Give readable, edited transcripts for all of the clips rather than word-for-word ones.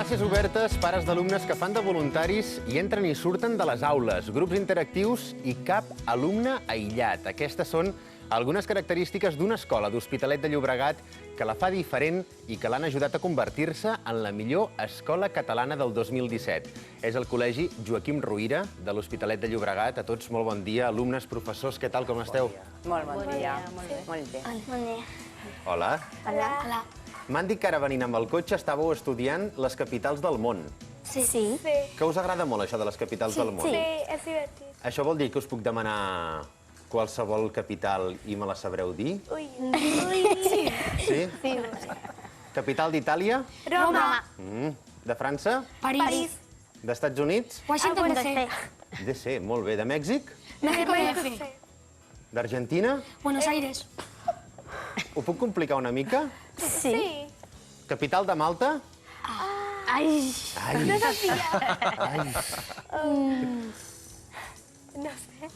Classes obertes, pares d'alumnes que fan de voluntaris i entren i surten de les aules, grups interactius i cap alumne aïllat. Aquestes són algunes característiques d'una escola d'Hospitalet de Llobregat que la fa diferent i que l'han ajudat a convertir-se en la millor escola catalana del 2017. És el Col·legi Joaquim Ruyra, de l'Hospitalet de Llobregat. A tots, molt bon dia. Alumnes, professors, què tal, com esteu? Molt bon dia. Molt bé. Bon dia. Hola. Hola. M'han dit que ara venint amb el cotxe estàveu estudiant les capitals del món. Sí. Que us agrada molt, això de les capitals del món? Sí. És divertit. Això vol dir que us puc demanar qualsevol capital i me la sabreu dir? Ui. Sí? Sí. Capital d'Itàlia? Roma. De França? París. D'Estats Units? Washington DC. DC, molt bé. De Mèxic? México DF. D'Argentina? Buenos Aires. Ho puc complicar una mica? Sí. Capital de Malta? Ai. Ai, No sé.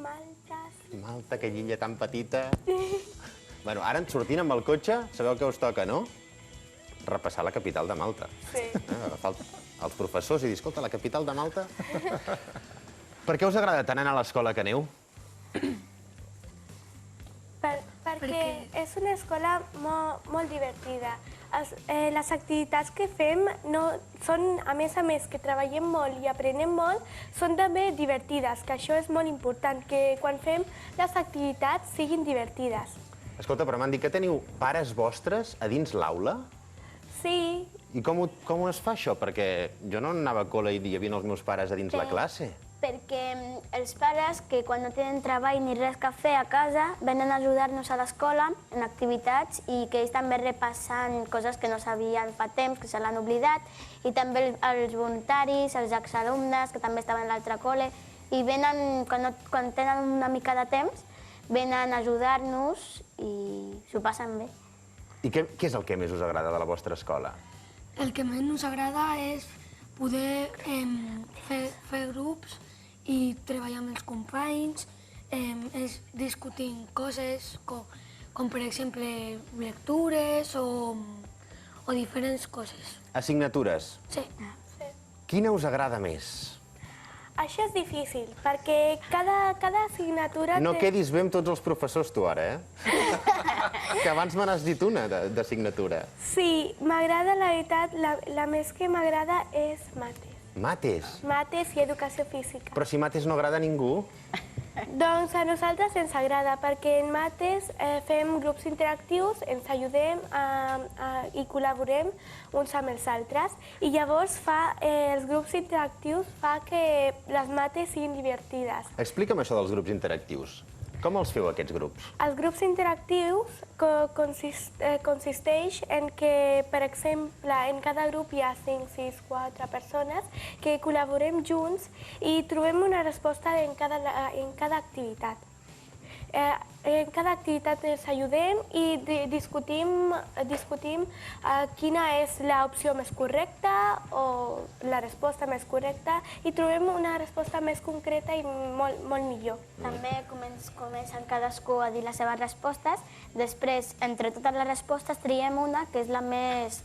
Maltes. Malta, aquella illa tan petita. Bueno, ara en sortint amb el cotxe, sabeu què us toca, no? Repassar la capital de Malta. Sí. Agafar els professors i dir, escolta, la capital de Malta... Per què us agrada tant anar a l'escola que aneu? Perquè és una escola molt divertida. Les activitats que fem són, a més, que treballem molt i aprenem molt, són també divertides, que això és molt important, que quan fem les activitats siguin divertides. Escolta, però m'han dit que teniu pares vostres a dins l'aula? Sí, I com es fa això? Perquè jo no anava a col·le i hi havia els meus pares a dins la classe. Perquè els pares, que quan no tenen treball ni res que fer a casa, venen a ajudar-nos a l'escola en activitats i que ells també repassen coses que no sabien fa temps, que se l'han oblidat, i també els voluntaris, els exalumnes, que també estaven a l'altre col·le, i venen, quan tenen una mica de temps, venen a ajudar-nos i s'ho passen bé. I què és el que més us agrada de la vostra escola? El que més ens agrada és poder fer grups i treballar amb els companys, és discutint coses com per exemple lectures o diferents coses. Assignatures. Sí. Quina us agrada més? això és difícil, perquè cada assignatura No té... quedis bé amb tots els professors, tu, ara, Que abans me n'has dit una, d'assignatura. Sí, m'agrada, la veritat, la més que m'agrada és mates. Mates? Mates i educació física. Però si mates no agrada a ningú. Doncs a nosaltres ens agrada, perquè en mates fem grups interactius, ens ajudem i col·laborem uns amb els altres, i llavors els grups interactius fa que les mates siguin divertides. Explica'm això dels grups interactius. Com els feu, aquests grups? Els grups interactius consisteix en que, per exemple, en cada grup hi ha 5, 6, 4 persones que col·laborem junts i trobem una resposta en cada activitat. En cada activitat ens ajudem i discutim quina és l'opció més correcta o la resposta més correcta i trobem una resposta més concreta i molt millor. També comencen cadascú a dir les seves respostes. Després, entre totes les respostes, triem una que és la més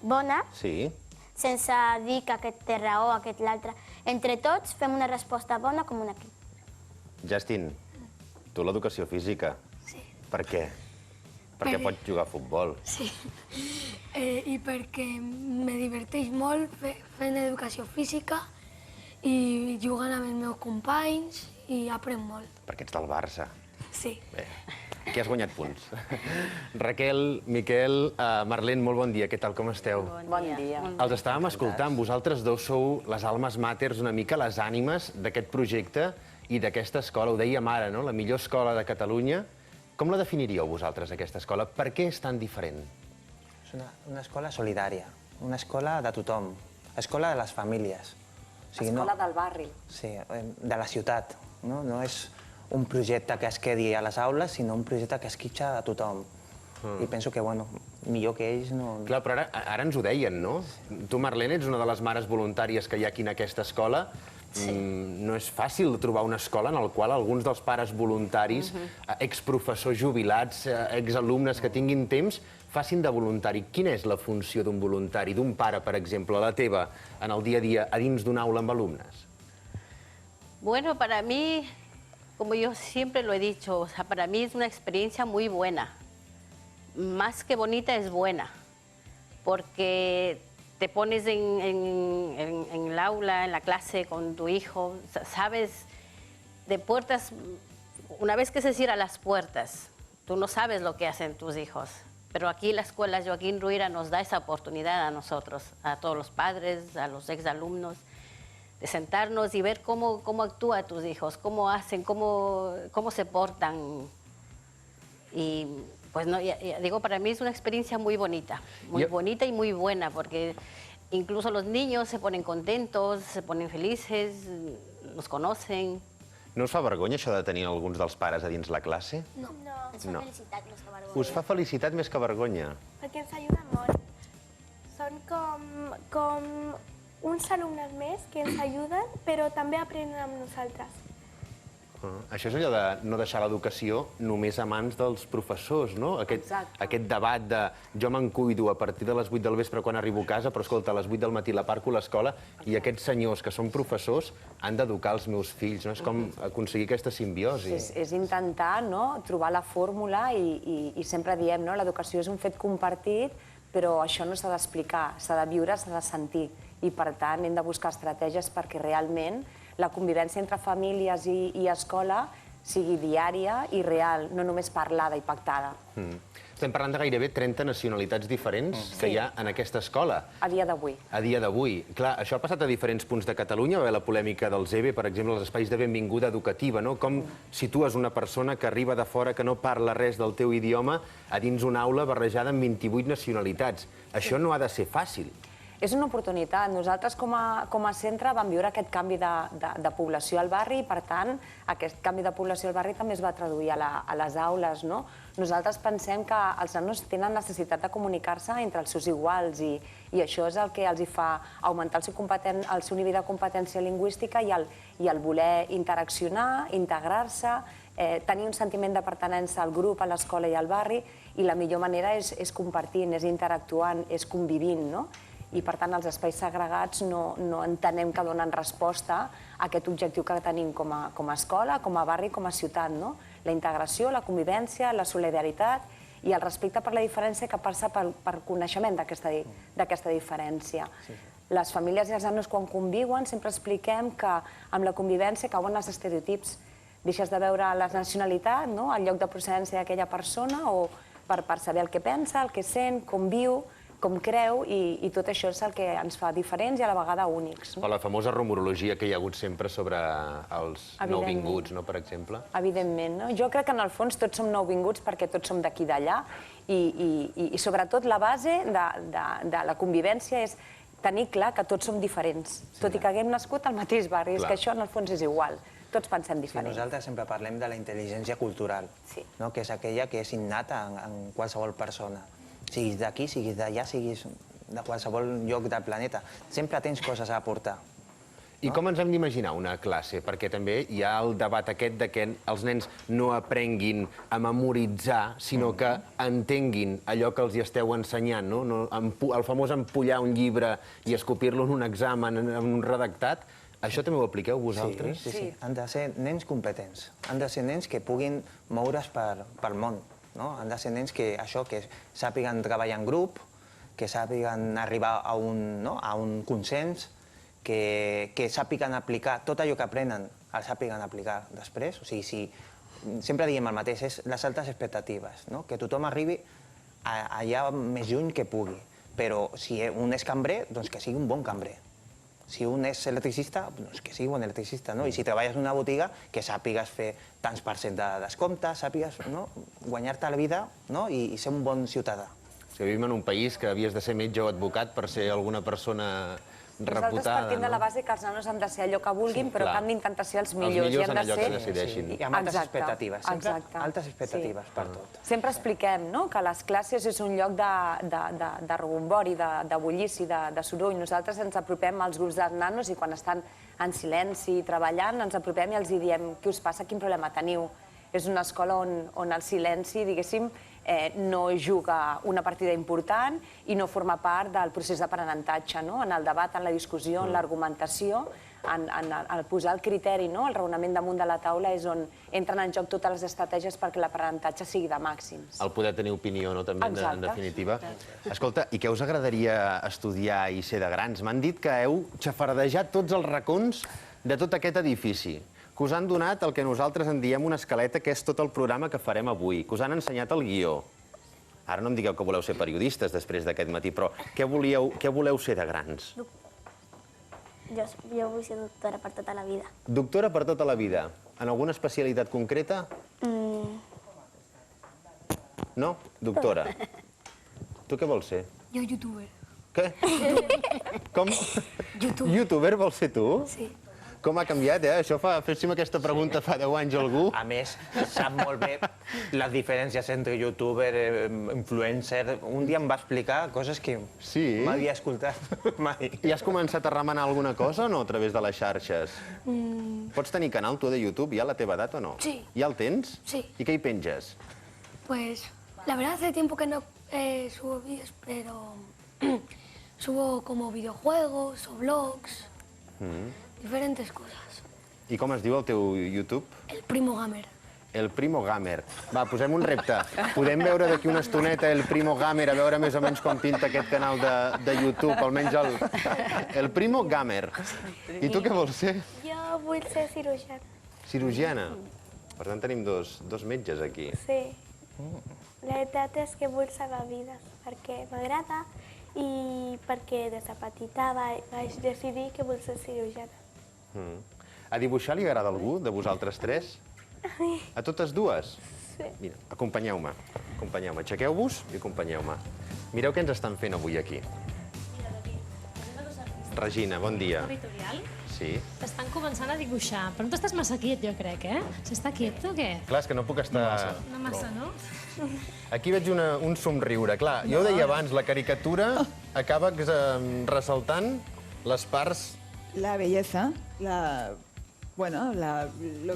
bona, Sí. sense dir que aquest té raó, aquest l'altre. Entre tots fem una resposta bona com un equip. Justin, tu l'educació física. Sí. Per què? Perquè pots jugar a futbol. Sí. I perquè me diverteix molt fent educació física i jugant amb els meus companys i aprenc molt. Perquè ets del Barça. Sí. Bé, aquí has guanyat punts. Raquel, Miquel, Marlene, molt bon dia. Què tal, com esteu? Bon dia. Els estàvem escoltant. Vosaltres dos sou les almes maters, una mica les ànimes d'aquest projecte i d'aquesta escola. Ho dèiem ara, no? La millor escola de Catalunya. Com la definiríeu vosaltres, aquesta escola? Per què és tan diferent? És una escola solidària, una escola de tothom, escola de les famílies. Escola del barri. Sí, de la ciutat. No és un projecte que es quedi a les aules, sinó un projecte que esquitxa a tothom. I penso que, millor que ells no... Clar, però ara ens ho deien, no? Tu, Marlene, ets una de les mares voluntàries que hi ha aquí en aquesta escola. No és fàcil trobar una escola en la qual alguns dels pares voluntaris, exprofessors jubilats, exalumnes que tinguin temps, facin de voluntari. Quina és la funció d'un voluntari, d'un pare, per exemple, la teva, en el dia a dia, a dins d'una aula amb alumnes? Bueno, para mí, como yo siempre lo he dicho, o sea, para mí es una experiencia muy buena. Más que bonita, es buena, porque te pones en el aula, en la clase con tu hijo, sabes de puertas, una vez que se cierran las puertas, tú no sabes lo que hacen tus hijos, pero aquí la escuela Joaquín Ruyra nos da esa oportunidad a nosotros, a todos los padres, a los exalumnos, de sentarnos y ver cómo actúan tus hijos, cómo hacen, cómo se portan. Y pues no, ya digo, para mí es una experiencia muy bonita y muy buena, porque incluso los niños se ponen contentos, se ponen felices, nos conocen. No us fa vergonya això de tenir alguns dels pares a dins la classe? No, ens fa felicitat més que vergonya. Us fa felicitat més que vergonya? Perquè ens ajuden molt. Són com uns alumnes més que ens ajuden, però també aprenen amb nosaltres. Això és allò de no deixar l'educació només a mans dels professors, no? Aquest debat de jo me'n cuido a partir de les 8 del vespre quan arribo a casa, però escolta, a les 8 del matí l'aparco a l'escola i aquests senyors que són professors han d'educar els meus fills, no? És com aconseguir aquesta simbiosi. És intentar trobar la fórmula i sempre diem, l'educació és un fet compartit, però això no s'ha d'explicar, s'ha de viure, s'ha de sentir. I per tant hem de buscar estratègies perquè realment la convivència entre famílies i escola sigui diària i real, no només parlada i pactada. Estem parlant de gairebé 30 nacionalitats diferents que hi ha en aquesta escola. A dia d'avui. A dia d'avui. Clar, això ha passat a diferents punts de Catalunya, va haver la polèmica dels EBE, per exemple, els espais de benvinguda educativa, no? Com situes una persona que arriba de fora, que no parla res del teu idioma, a dins una aula barrejada amb 28 nacionalitats? Això no ha de ser fàcil. És una oportunitat. Nosaltres, com a centre, vam viure aquest canvi de població al barri i, per tant, aquest canvi de població al barri també es va traduir a les aules. Nosaltres pensem que els nanos tenen necessitat de comunicar-se entre els seus iguals i això és el que els fa augmentar el seu nivell de competència lingüística i el voler interaccionar, integrar-se, tenir un sentiment de pertinença al grup, a l'escola i al barri, i la millor manera és compartint, és interactuant, és convivint, no? I, per tant, els espais segregats no entenem que donen resposta a aquest objectiu que tenim com a escola, com a barri, com a ciutat. La integració, la convivència, la solidaritat i el respecte per la diferència que passa per coneixement d'aquesta diferència. Les famílies i els nanos, quan conviuen, sempre expliquem que amb la convivència cauen els estereotips. Deixes de veure la nacionalitat, el lloc de procedència d'aquella persona, o per saber el que pensa, el que sent, com viu, com creu, i tot això és el que ens fa diferents i a la vegada únics. O la famosa rumorologia que hi ha hagut sempre sobre els nouvinguts, per exemple. Evidentment. Jo crec que en el fons tots som nouvinguts perquè tots som d'aquí i d'allà i sobretot la base de la convivència és tenir clar que tots som diferents, tot i que haguem nascut al mateix barri, és que això en el fons és igual. Tots pensem diferent. Nosaltres sempre parlem de la intel·ligència cultural, que és aquella que és innata en qualsevol persona. Siguis d'aquí, siguis d'allà, siguis de qualsevol lloc del planeta. Sempre tens coses a aportar. I com ens hem d'imaginar una classe? Perquè també hi ha el debat aquest de que els nens no aprenguin a memoritzar, sinó que entenguin allò que els hi esteu ensenyant, no? El famós empollar un llibre i escopir-lo en un examen, en un redactat. Això també ho apliqueu vosaltres? Sí. Han de ser nens competents. Han de ser nens que puguin moure's pel món. Han de ser nens que sàpiguen treballar en grup, que sàpiguen arribar a un consens, que sàpiguen aplicar tot allò que aprenen, el sàpiguen aplicar després. O sigui, sempre diem el mateix, és les altes expectatives, que tothom arribi allà més lluny que pugui. Però si un és cambrer, doncs que sigui un bon cambrer. Si un és electricista, doncs que sigui bon electricista, no? I si treballes en una botiga, que sàpigues fer tants % de descompte, sàpigues guanyar-te la vida i ser un bon ciutadà. Si vivim en un país que havies de ser metge o advocat per ser alguna persona Nosaltres partim de la base que els nanos han de ser allò que vulguin, però que han d'intentar ser els millors. millors en allò que decideixin. I amb altes expectatives, sempre altes expectatives per tot. Sempre expliquem que les classes és un lloc de rebombori, de bullici, de soroll. Nosaltres ens apropem als grups de nanos i quan estan en silenci treballant ens apropem i els diem què us passa, quin problema teniu. És una escola on el silenci, diguéssim, no juga una partida important i no forma part del procés d'aprenentatge, en el debat, en la discussió, en l'argumentació, en posar el criteri, el raonament damunt de la taula és on entren en joc totes les estratègies perquè l'aprenentatge sigui de màxims. El poder tenir opinió, també, en definitiva. Escolta, i què us agradaria estudiar i ser de grans? M'han dit que heu xafardejat tots els racons de tot aquest edifici, que us han donat el que nosaltres en diem una escaleta, que és tot el programa que farem avui, que us han ensenyat el guió. Ara no em digueu que voleu ser periodistes després d'aquest matí, però què voleu ser de grans? Jo vull ser doctora per tota la vida. Doctora per tota la vida. En alguna especialitat concreta? No? Doctora. Tu què vols ser? Jo youtuber. Què? Com? Youtuber. Youtuber vols ser tu? Sí. Com ha canviat, Això féssim aquesta pregunta fa 10 anys a algú. A més, sap molt bé les diferències entre youtuber, influencer. Un dia em va explicar coses que m'havia escoltat mai. I has començat a remenar alguna cosa o no a través de les xarxes? Pots tenir canal, tu, de YouTube, ja a la teva edat o no? Sí. Ja el tens? Sí. I què hi penges? Pues, la verdad hace tiempo que no subo vídeos, pero subo como videojuegos o vlogs, diferentes cosas. I com es diu el teu YouTube? El Primo Gamer. El Primo Gamer. Va, posem un repte. Podem veure d'aquí una estoneta el Primo Gamer, a veure més o menys com pinta aquest canal de YouTube, almenys el Primo Gamer. I tu què vols ser? Jo vull ser cirurgiana. Cirurgiana. Per tant, tenim dos metges aquí. Sí. La veritat és que vull salvar vides, perquè m'agrada i perquè des de petita vaig decidir que vull ser cirurgiana. A dibuixar li agrada algú, de vosaltres tres? A totes dues? Sí. Mira, acompanyeu-me. Acompanyeu-me. Aixequeu-vos i acompanyeu-me. Mireu què ens estan fent avui aquí. Regina, bon dia. Editorial. Sí. T'estan començant a dibuixar, però no t'estàs massa quiet, jo crec, S'està quiet o què? Clar, és que no puc estar... No massa, no? Aquí veig un somriure. Clar, jo ho deia abans, la caricatura acaba ressaltant les parts... La belleza, lo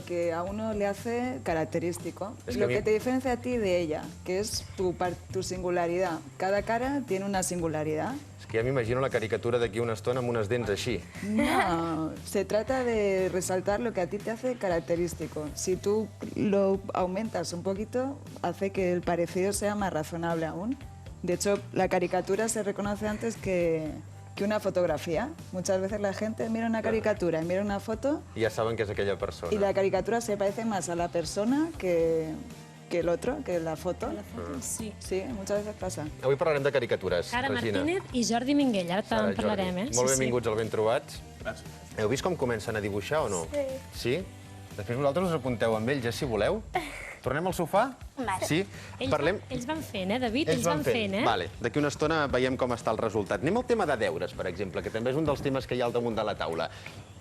que a uno le hace característico, lo que te diferencia a ti de ella, que es tu singularidad. Cada cara tiene una singularidad. És que ja m'imagino la caricatura d'aquí una estona amb unes dents així. No, se trata de resaltar lo que a ti te hace característico. Si tú lo aumentas un poquito, hace que el parecido sea más razonable aún. De hecho, la caricatura se reconoce antes que una fotografía. Muchas veces la gente mira una caricatura y mira una foto I ja saben que és aquella persona. y la caricatura se parece más a la persona que el otro, que la foto. Sí. Sí, muchas veces pasa. Avui parlarem de caricatures, Sara Regina. Martínez i Jordi Minguell, ara Sara, te'n parlarem, Jordi. Molt benvinguts al Ben Trobats. Gràcies. Heu vist com comencen a dibuixar o no? Sí. Sí? Després vosaltres us apunteu amb ells, si voleu. Tornem al sofà? Vale. Sí? Parlem... Ells van fent, David? Ells van fent, Vale. D'aquí una estona veiem com està el resultat. Anem al tema de deures, per exemple, que també és un dels temes que hi ha al damunt de la taula.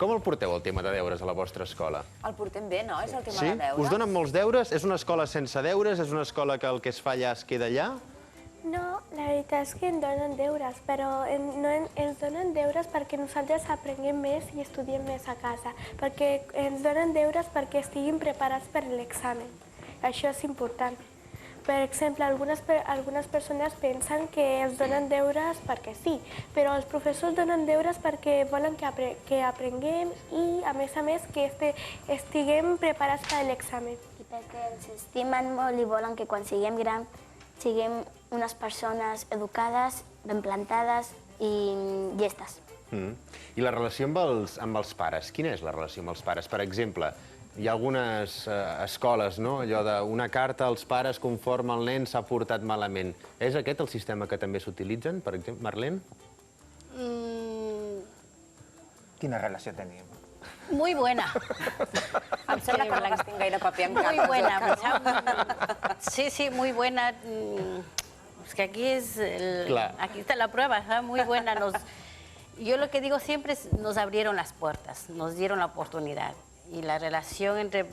Com el porteu, el tema de deures, a la vostra escola? El portem bé, no? És el tema Sí? de deures. Us donen molts deures? És una escola sense deures? És una escola que el que es fa allà es queda allà? No, la veritat és que ens donen deures, però ens donen deures perquè nosaltres aprenguem més i estudiem més a casa, perquè ens donen deures perquè estiguin preparats per l'examen. Això és important. Per exemple, algunes persones pensen que els donen deures perquè sí, però els professors donen deures perquè volen que aprenguem i, a més, que estiguem preparats per l'examen. I perquè ens estimen molt i volen que quan siguem grans siguem unes persones educades, ben plantades i llestes. I la relació amb els pares, quina és la relació amb els pares? Per exemple, hi ha algunes escoles, no? Allò d'una carta als pares conforme el nen s'ha portat malament. És aquest el sistema que també s'utilitzen, per exemple, Marlene? Quina relació tenim? Muy buena. Em sembla que no tinc gaire paper en cap. Muy buena. Sí, muy buena. Es que aquí está la prueba, muy buena. Yo lo que digo siempre es, nos abrieron las puertas, nos dieron la oportunidad. Y la relación entre,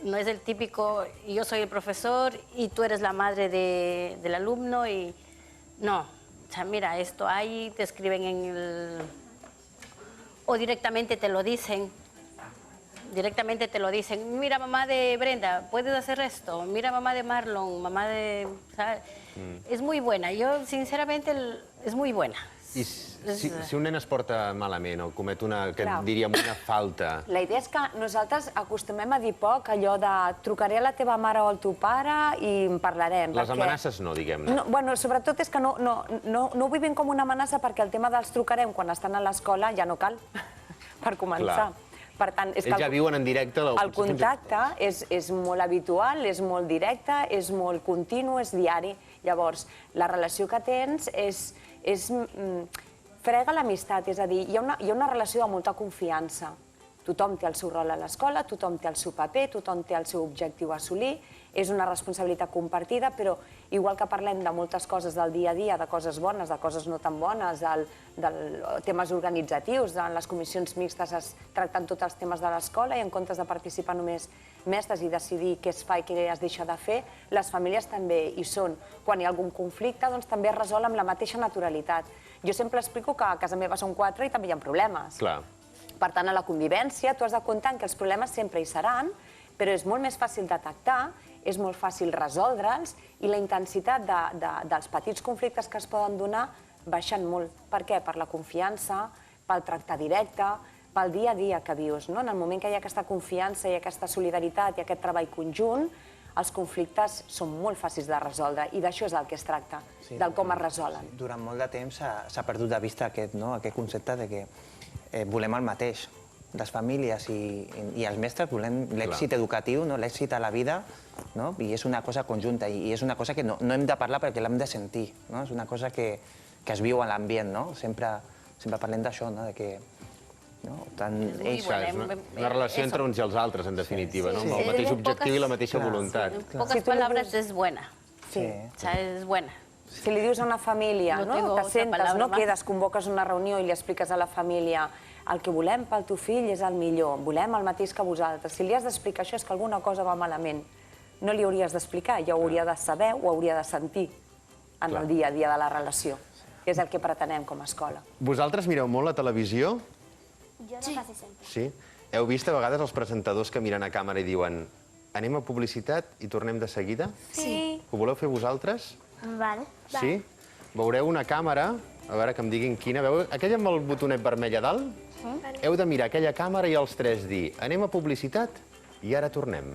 no es el típico, yo soy el profesor y tú eres la madre del alumno y no. O sea, mira, esto hay, te escriben en el... o directamente te lo dicen. Directamente te lo dicen, mira mamá de Brenda, puedes hacer esto, mira mamá de Marlon, mamá de... ¿sabes? És muy buena, jo sincerament és muy buena. I si un nen es porta malament o comet una, que diríem, una falta... La idea és que nosaltres acostumem a dir poc allò de trucaré a la teva mare o al teu pare i en parlarem. Les amenaces no, diguem-ne. Bueno, sobretot és que no ho vivim com una amenaça perquè el tema dels trucarem quan estan a l'escola ja no cal, per començar. Per tant, és que ells ja viuen en directe... El contacte és molt habitual, és molt directe, és molt continu, és diari. Llavors, la relació que tens frega l'amistat, és a dir, hi ha una relació de molta confiança. Tothom té el seu rol a l'escola, tothom té el seu paper, tothom té el seu objectiu a assolir, és una responsabilitat compartida, però igual que parlem de moltes coses del dia a dia, de coses bones, de coses no tan bones, de temes organitzatius, de les comissions mixtes es tracten tots els temes de l'escola i en comptes de participar només mestres i decidir què es fa i què es deixa de fer, les famílies també hi són. Quan hi ha algun conflicte, doncs també es resol amb la mateixa naturalitat. Jo sempre explico que a casa meva són 4 i també hi ha problemes. Clar. Per tant, a la convivència tu has de comptar que els problemes sempre hi seran, però és molt més fàcil detectar, és molt fàcil resoldre'ls i la intensitat dels petits conflictes que es poden donar baixen molt. Per què? Per la confiança, pel tracte directe, pel dia a dia que vius. En el moment que hi ha aquesta confiança i aquesta solidaritat i aquest treball conjunt, els conflictes són molt fàcils de resoldre i d'això és del que es tracta, del com es resolen. Durant molt de temps s'ha perdut de vista aquest concepte de que volem el mateix. Les famílies i els mestres volem l'èxit educatiu, l'èxit a la vida, i és una cosa conjunta i és una cosa que no hem de parlar perquè l'hem de sentir. És una cosa que es viu a l'ambient. Sempre parlem d'això, que una relació entre uns i els altres, en definitiva, amb el mateix objectiu i la mateixa voluntat. En pocas palabras es buena. Sí. O sea, es buena. Si li dius a una família, te sentes, quedes, convoques una reunió i li expliques a la família el que volem pel teu fill és el millor, volem el mateix que vosaltres. Si li has d'explicar això és que alguna cosa va malament. No li hauries d'explicar, ja ho hauria de saber, ho hauria de sentir en el dia a dia de la relació. És el que pretenem com a escola. Vosaltres mireu molt la televisió? Jo no quasi sempre. Sí? Heu vist a vegades els presentadors que miren a càmera i diuen anem a publicitat i tornem de seguida? Sí. Ho voleu fer vosaltres? Vale. Sí? Veureu una càmera, a veure que em diguin quina. Veu aquella amb el botonet vermell a dalt? Heu de mirar aquella càmera i els 3 dir anem a publicitat i ara tornem.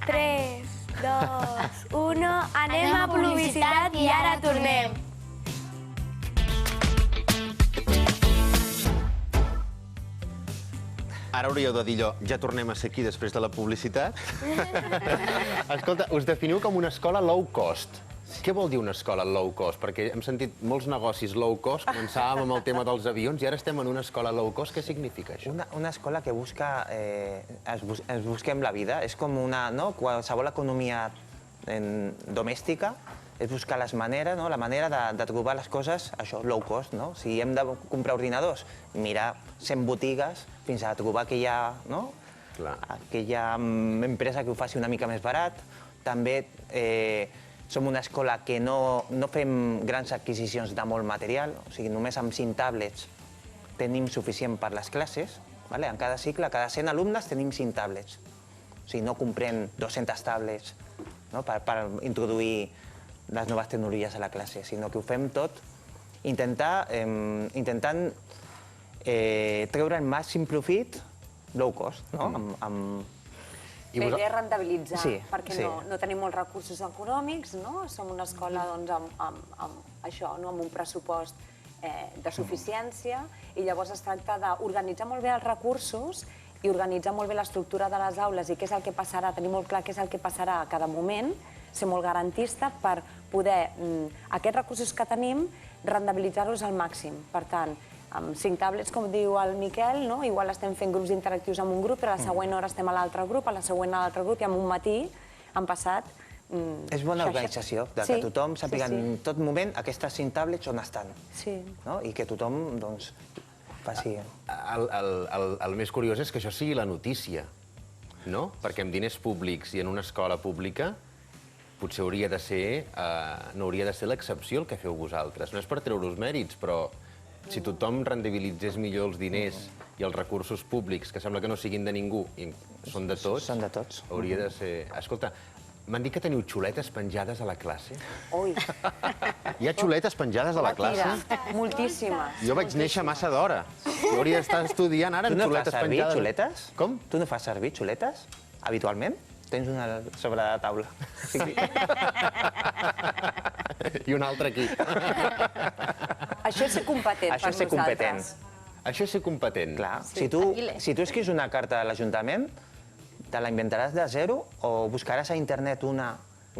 3, 2, 1, anem a publicitat i ara tornem. Ara hauríeu de dir allò, ja tornem a ser aquí després de la publicitat. Escolta, us definiu com una escola low cost. Què vol dir una escola low cost? Perquè hem sentit molts negocis low cost, començàvem amb el tema dels avions i ara estem en una escola low cost. Què significa això? Una escola que busca, ens busquem la vida. És com una, qualsevol economia domèstica, és buscar les maneres, la manera de trobar les coses, això, low cost. Si hem de comprar ordinadors, mirar 100 botigues fins a trobar aquella empresa que ho faci una mica més barat. També som una escola que no fem grans adquisicions de molt material, o sigui, només amb 5 tablets tenim suficient per les classes. En cada cicle, cada 100 alumnes tenim 5 tablets. O sigui, no comprem 200 tablets per introduir les noves tecnologies a la classe, sinó que ho fem tot intentant treure el màxim profit low cost, La idea és rendibilitzar, Sí, perquè sí. no tenim molts recursos econòmics, som una escola amb un pressupost de suficiència i llavors es tracta d'organitzar molt bé els recursos i organitzar molt bé l'estructura de les aules i què és el que passarà, tenir molt clar què és el que passarà a cada moment, ser molt garantista per poder aquests recursos que tenim rendibilitzar-los al màxim. Per tant, amb 5 tablets, com diu el Miquel, igual estem fent grups interactius amb un grup, però a la següent hora estem a l'altre grup, a la següent a l'altre grup, i en un matí han passat És bona organització, que tothom sàpiga en tot moment aquestes 5 tablets on estan. I que tothom, doncs, faci... El més curiós és que això sigui la notícia, no? Perquè amb diners públics i en una escola pública potser hauria de ser, no hauria de ser l'excepció el que feu vosaltres. No és per treure-us mèrits, però si tothom rendibilitzés millor els diners i els recursos públics, que sembla que no siguin de ningú, i són de tots, hauria de ser... Escolta, m'han dit que teniu xuletes penjades a la classe. Ui. Hi ha xuletes penjades a la classe? Moltíssimes. Jo vaig néixer massa d'hora. Jo hauria d'estar estudiant ara amb xuletes penjades. Tu no fas servir xuletes? Com? Tu no fas servir xuletes habitualment? Tens una sobre la taula. I una altra aquí. Això és ser competent per nosaltres. Això és ser competent. Clar, si tu escrius una carta a l'Ajuntament, te la inventaràs de zero o buscaràs a internet un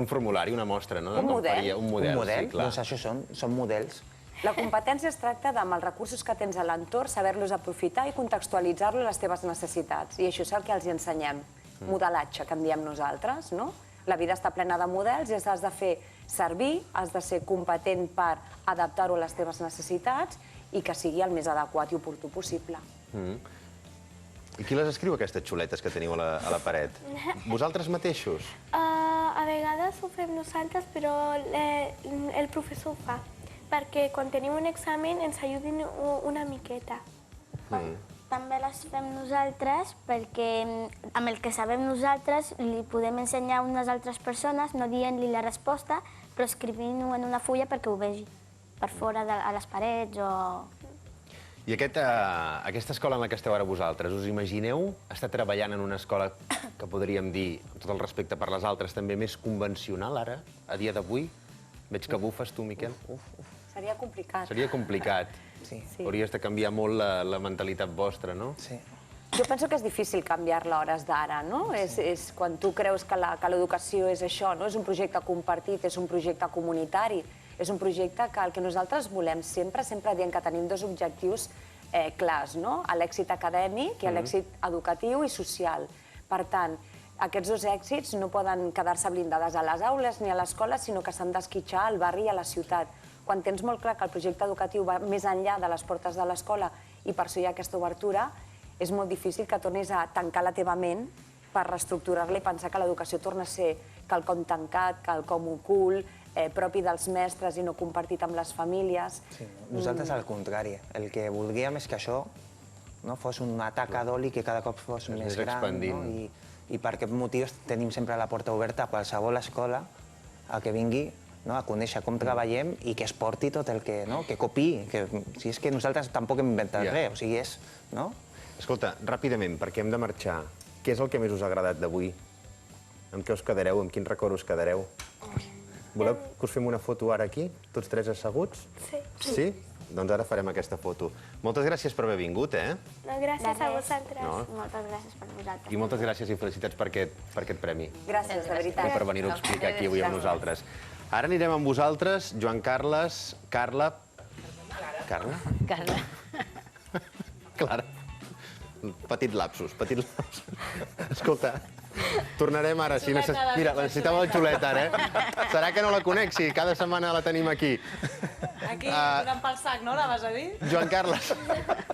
formulari, una mostra, no? Un model. Un model, clar. Doncs això són models. La competència es tracta amb els recursos que tens a l'entorn, saber-los aprofitar i contextualitzar-los a les teves necessitats. I això és el que els ensenyem. Modelatge, que en diem nosaltres, no? La vida està plena de models i has de fer servir, has de ser competent per adaptar-ho a les teves necessitats i que sigui el més adequat i oportú possible. I qui les escriu, aquestes xuletes que teniu a la paret? Vosaltres mateixos? A vegades ho fem nosaltres, però el professor ho fa, perquè quan tenim un examen ens ajudin una miqueta. També les fem nosaltres perquè amb el que sabem nosaltres li podem ensenyar a unes altres persones, no dient-li la resposta, però escrivint-ho en una fulla perquè ho vegi, per fora a les parets o... I aquesta escola en la que esteu ara vosaltres, us imagineu estar treballant en una escola que podríem dir, amb tot el respecte per les altres, també més convencional ara, a dia d'avui? Veig que bufes tu, Miquel. Seria complicat. Seria complicat. Hauries de canviar molt la mentalitat vostra, no? Sí. Jo penso que és difícil canviar-la a hores d'ara, no? És quan tu creus que l'educació és això, no? És un projecte compartit, és un projecte comunitari, és un projecte que el que nosaltres volem sempre diem que tenim 2 objectius clars, no? L'èxit acadèmic i l'èxit educatiu i social. Per tant, aquests 2 èxits no poden quedar-se blindades a les aules ni a l'escola, sinó que s'han d'esquitxar al barri i a la ciutat. Quan tens molt clar que el projecte educatiu va més enllà de les portes de l'escola i per això hi ha aquesta obertura, és molt difícil que tornis a tancar la teva ment per reestructurar-la i pensar que l'educació torna a ser quelcom tancat, quelcom ocult, propi dels mestres i no compartit amb les famílies. Nosaltres al contrari. El que voldríem és que això fos una taca d'oli que cada cop fos més gran. I per aquest motiu tenim sempre la porta oberta a qualsevol escola a que vingui a conèixer com treballem i que es porti tot el que copiï. Si és que nosaltres tampoc hem inventat res, o sigui, és... Escolta, ràpidament, perquè hem de marxar, què és el que més us ha agradat d'avui? Amb què us quedareu? Amb quin record us quedareu? Voleu que us fem una foto ara aquí, tots 3 asseguts? Sí. Doncs ara farem aquesta foto. Moltes gràcies per haver vingut, eh? Gràcies a vosaltres. Moltes gràcies per vosaltres. I moltes gràcies i felicitats per aquest premi. Gràcies, de veritat. I per venir-ho a explicar aquí avui amb nosaltres. Ara anirem amb vosaltres, Joan Carles, Carla... Carla? Carla. Clara. Petit lapsus, petit lapsus. Escolta, tornarem ara. Mira, necessitava la xuleta ara, Serà que no la conec, si cada setmana la tenim aquí. Aquí, donant pel sac, no? Anaves a dir? Joan Carles,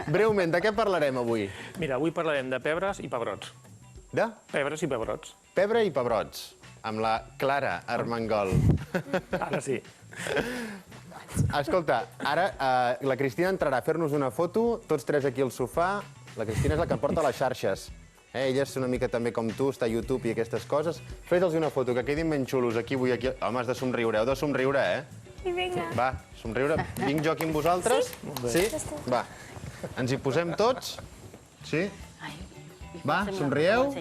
breument, de què parlarem avui? Mira, avui parlarem de pebres i pebrots. De? Pebres i pebrots. Pebre i pebrots, amb la Clara Armengol. Ara sí. Escolta, ara la Cristina entrarà a fer-nos una foto, tots 3 aquí al sofà. La Cristina és la que em porta les xarxes. Ella és una mica també com tu, està a YouTube i aquestes coses. Fes-los una foto, que quedin ben xulos aquí, avui aquí. Home, has de somriure, heu de somriure, I vinga. Va, somriure. Vinc jo aquí amb vosaltres? Sí? Va. Ens hi posem tots? Sí? Va, somrieu?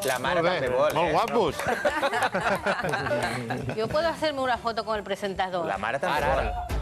La mare també vol, Molt guapos. Yo puedo hacerme una foto con el presentador. La mare també vol.